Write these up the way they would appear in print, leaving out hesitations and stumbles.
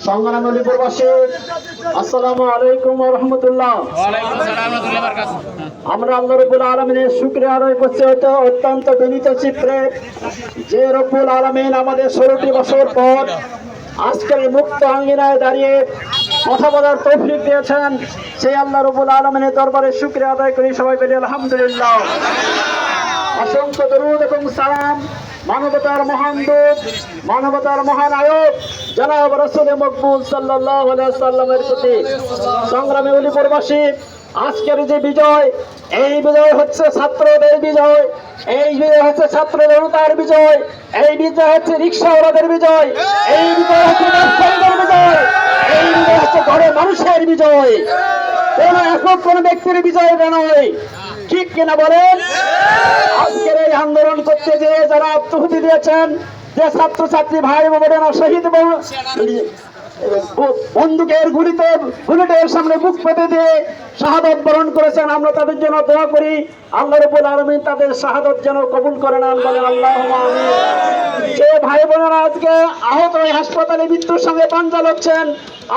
সংগ্রামী অলিপুরবাসী, আসসালামু আলাইকুম ওয়া রাহমাতুল্লাহ। আমরা আল্লাহ রাব্বুল আলামিনের শুকরিয়া আদায় করছি অত্যন্ত বিনীত চিত্রে যে রব্বুল আলামিন আমাদের 16টি বছর পর আজকের মুক্ত আঙ্গিনায় দাঁড়িয়ে কথা বলার তৌফিক দিয়েছেন। সেই আল্লাহ রাব্বুল আলামিনের দরবারে শুকরিয়া আদায় করি। সবাই বলি আলহামদুলিল্লাহ। অসংখ্য দরুদ এবং সালাম মানবতার মহান দূত, মানবতার মহানায়ক জনাব রাসূল মকবুল সাল্লাল্লাহু আলাইহি ওয়াসাল্লামের প্রতি। সংগ্রামী অলিপুরবাসী, আজকের যে বিজয়, এই বিজয় হচ্ছে ছাত্রদের বিজয়, এই বিজয় হচ্ছে ছাত্র জনতার বিজয়, এই বিজয় হচ্ছে রিক্সাওয়ালাদের বিজয়, এই বিজয় হচ্ছে ব্যবসায়ীদের বিজয়, এই বিজয় হচ্ছে ঘরের মানুষের বিজয়, কোন একক কোন ব্যক্তির বিজয় নয়। ঠিক কিনা বলেন? আজকের এই আন্দোলন করতে যে যারা আত্মহুতি দিয়েছেন, যে ছাত্রছাত্রী ভাই বোনেরা শহীদ বন্দুকের গুলিটের সামনে বুক পেতে দিয়ে শাহাদত বরণ করেছেন, আমরা তাদের জন্য দোয়া করি আল্লাহ রাব্বুল আলামিন তাদের শাহাদত যেন কবুল করে নেন। বলেন আল্লাহুম্মা আমিন। যে ভাই বোনেরা আজকে আহত হয়ে হাসপাতালে মৃত্যুর সঙ্গে পাঞ্জা লড়ছেন,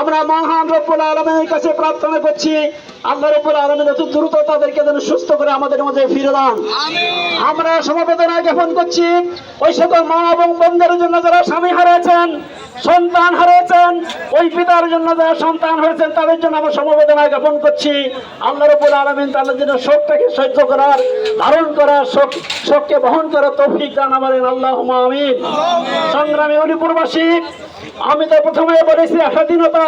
আমরা মহান রব্বুল আলামিনের কাছে প্রার্থনা করছি আল্লাহ রাব্বুল আলামিন অতি দ্রুত তাদেরকে যেন সুস্থ করে আমাদের মাঝে ফিরে দেন। আমরা সমবেদনা জ্ঞাপন করছি ওই সকল মা এবং বোনদের জন্য যারা স্বামী হারিয়েছেন, সন্তান হারিয়েছেন, ওই পিতার জন্য যারা সন্তান হয়েছেন তাদের জন্য আমরা সমবেদনা জ্ঞাপন করছি। আল্লাহ রাব্বুল আলামিন তাদের জন্য শোকটাকে সহ্য করার, ধারণ করার, শোককে বহন করার তৌফিক দান করেন। আল্লাহুম্মা আমিন। সংগ্রামী অলিপুরবাসী, আমি তো প্রথমে বলেছি স্বাধীনতা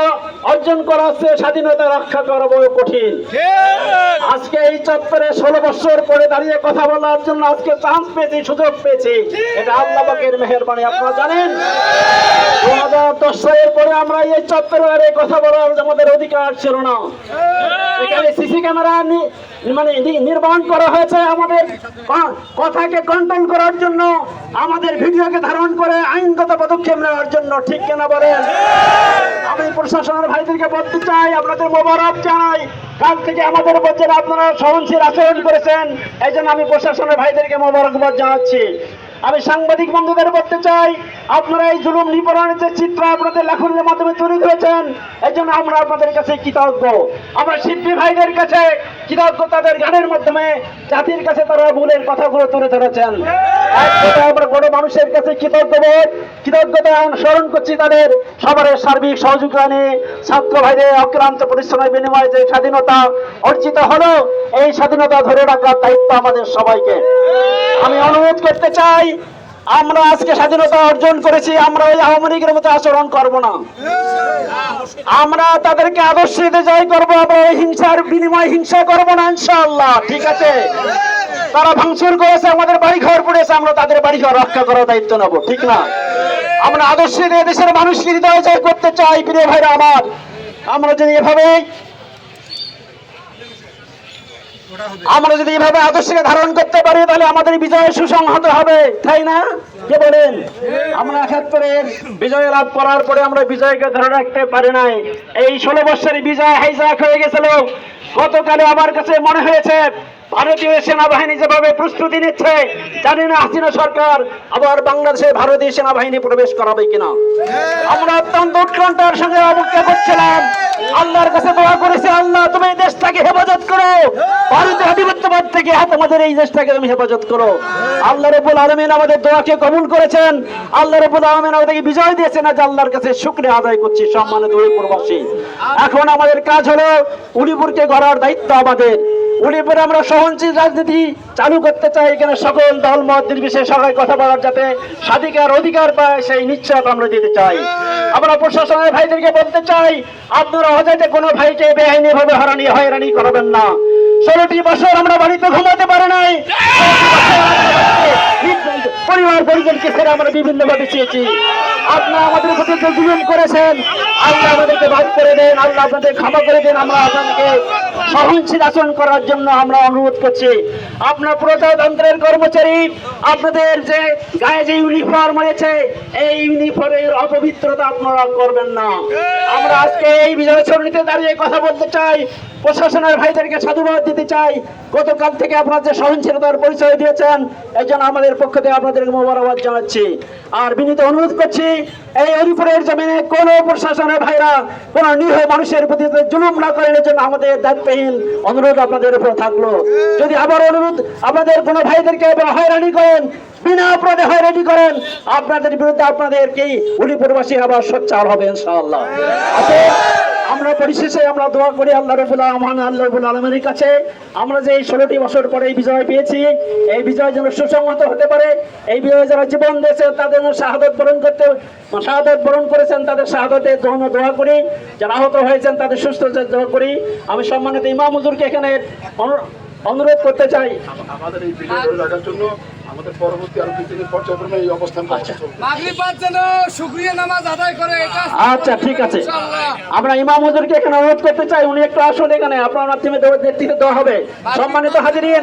অর্জন করা হচ্ছে, স্বাধীনতা রক্ষা করা বড় কঠিন। আজকে এই চত্বরে 16 বছর পরে দাঁড়িয়ে কথা বলার জন্য আজকে চান্স পেয়েছি, সুযোগ পেয়েছি, এটা আল্লাহ পাকের মেহেরবানি। আপনারা জানেন 2010 সালের পরে আমরা এই চত্বরে কথা বলার আমাদের অধিকার ছিল না। এখানে সিসি ক্যামেরা নির্মাণ করা হয়েছে আমাদের কথাকে কন্ট্রোল করার জন্য, আমাদের ভিডিওকে ধারণ করে আইনগত পদক্ষেপ নেওয়ার জন্য। ঠিক কিনা বলেন? আমি প্রশাসনের ভাইদেরকে বলতে চাই, আপনাদের মোবারক জানাই, কাল থেকে আমাদের উপর যে আপনারা সহনশীল আচরণ করেছেন, এই জন্য আমি প্রশাসনের ভাইদেরকে মোবারকবাদ জানাচ্ছি। আমি সাংবাদিক বন্ধুদের বলতে চাই, আপনারা এই জুলুম নিপীড়নের যে চিত্র আপনাদের লেখনের মাধ্যমে তুলে ধরেছেন, এই জন্য আমরা আপনাদের কাছে কৃতজ্ঞ। আমরা শিল্পী ভাইদের কাছে কৃতজ্ঞ, তাদের গানের মাধ্যমে জাতির কাছে তারা ভুলের কথাগুলো তুলে ধরেছেন। আমরা বড় মানুষের কাছে কৃতজ্ঞতা স্মরণ করছি তাদের সবার সার্বিক সহযোগিতা নিয়ে। ছাত্র ভাইদের অক্লান্ত পরিশ্রমের বিনিময়ে যে স্বাধীনতা অর্জিত হলো, এই স্বাধীনতা ধরে রাখার দায়িত্ব আমাদের সবাইকে। আমি অনুরোধ করতে চাই, আমরা আজকে স্বাধীনতা অর্জন করেছি, আমরা ওই আওয়ামী লীগের মতো আচরণ করব না। আমরা তাদেরকে আদর্শ দিতে জয় করবো, আমরা ওই হিংসার বিনিময়ে হিংসা করবো না ইনশাআল্লাহ। ঠিক আছে? তারা ভাঙচুর করেছে, আমাদের বাড়ি ঘর পড়েছে, আমরা তাদের বাড়ি ঘর রক্ষা করার দায়িত্ব নেব। ঠিক না? আমরা আদর্শ দিয়ে দেশের মানুষকে হৃদয় জয় করতে চাই। প্রিয় ভাইরা আমার, আমরা যদি এভাবে আদর্শকে ধারণ করতে পারি, তাহলে আমাদের বিজয় সুসংহত হবে, তাই না? কে বলেন? আমরা ৭১-এর বিজয় লাভ করার পরে আমরা বিজয়কে ধরে রাখতে পারি নাই। এই 16 বছরের বিজয় হাইজ্যাক হয়ে গেছিল। গতকালে আমার কাছে মনে হয়েছে ভারতীয় সেনাবাহিনী যেভাবে প্রস্তুতি নিচ্ছে, জানি না হাসিনা সরকার আবার বাংলাদেশে ভারতীয় সেনাবাহিনী প্রবেশ করাবে কিনা। আমরা অত্যন্ত উৎকণ্ঠার সঙ্গে অপেক্ষা করছিলাম, আল্লাহর কাছে দোয়া করেছি, আল্লাহ তুমি এই দেশটাকে হেফাজত করো, ভারতীয় আধিপত্যবাদ থেকে আমাদের এই দেশটাকে তুমি হেফাজত করো। আল্লাহ রাব্বুল আলামিন আমাদের দোয়াকে কবুল করেছেন, আল্লাহ রাব্বুল আলামিন আমাদেরকে বিজয় দিয়েছেন। আজ আল্লাহর কাছে শুকরিয়া আদায় করছি। সম্মানিত উলিপুরবাসী, এখন আমাদের কাজ হলো উলিপুরকে গড়ার দায়িত্ব আমাদের। উলিপুরে আমরা সহনশীল রাজনীতি চালু করতে চাই। এখানে সকল দল মত নির্বিশেষে সবাই কথা বলার যাতে স্বাধিকার অধিকার পায়, সেই নিশ্চয়তা আমরা দিতে চাই। আমরা প্রশাসনের ভাইদেরকে বলতে চাই, আপনারা অজাতে কোনো ভাইকে বেআইনি ভাবে হয়রানি করবেন না। 16টি বছর আমরা বাড়িতে ঘুমাতে পারি নাই, পরিবার পরিজনকে ছেড়ে আমরা বিভিন্ন ভাবে চেয়েছি। আপনারা আমাদের প্রতি জুলুম করেছেন, আল্লাহ আমাদেরকে মাফ করে দেন, আল্লাহ আপনাদের ক্ষমা করে দেন। আমরা আপনাদেরকে সহনশীল আচরণ করার জন্য আমরা অনুরোধ করছি। আপনার প্রজাতন্ত্রের কর্মচারী, আপনাদের যে গায়ে যে ইউনিফর্ম রয়েছে, এই ইউনিফর্মের অপবিত্রতা আপনারা করবেন না। আমরা আজকে এই বিজয় সরণিতে দাঁড়িয়ে কথা বলতে চাই, প্রশাসনের ভাইদেরকে সাধুবাদ দিতে চাই। গতকাল থেকে আপনারা যে সহনশীলতার পরিচয় দিয়েছেন, এই জন্য আমাদের পক্ষ থেকে আপনাদেরকে মোবারকবাদ জানাচ্ছি। আর বিনীত অনুরোধ করছি, এই হরিপুরের জমিনে কোন প্রশাসনের ভাইরা কোন নিরীহ মানুষের প্রতি জুলুম না করেন, এর জন্য আমাদের দায়িত্বহীন অনুরোধ আপনাদের উপর থাকলো। যদি আবার অনুরোধ আপনাদের কোনো ভাইদেরকে হয়রানি করেন, বিনা অপরাধে হয়রানি করেন, আপনাদের বিরুদ্ধে আপনাদেরকেই হরিপুরবাসী আবার সোচ্চার হবে ইনশাআল্লাহ। আমরা পরিশেষে আমরা দোয়া করি আল্লাহ রাব্বুল আলামিনের কাছে, আমরা যে এই 16টি বছর পরে এই বিজয় পেয়েছি, এই বিজয় যেন সুসংহত হতে পারে। এই বিজয় যারা জীবন দিয়েছে তাদের শাহাদাত বরণ করেছেন, তাদের শাহাদাতের জন্য দোয়া করি। যারা আহত হয়েছেন তাদের সুস্থতার দোয়া করি। আমি সম্মানিত ইমাম হুজুরকে এখানে অনুরোধ করতে চাই আমাদের এই বিজয় ধরে রাখার জন্য। আমাদের পরবর্তী আরো 2 দিনের পর্যায়ক্রমে এই অবস্থান শুকরিয়া নামাজ আদায় করে। আচ্ছা, ঠিক আছে। আমরা ইমাম হুজুরকে এখানে অনুরোধ করতে চাই, উনি একটু আসুন এখানে, আপনার মাধ্যমে নেতৃত্ব দেওয়া হবে। সম্মানিত হাজিরিন,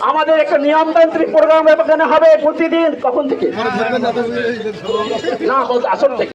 আমাদের একটা নিয়মতান্ত্রিক প্রোগ্রাম এখানে হবে প্রতিদিন। কখন থেকে? না, আসল থেকে।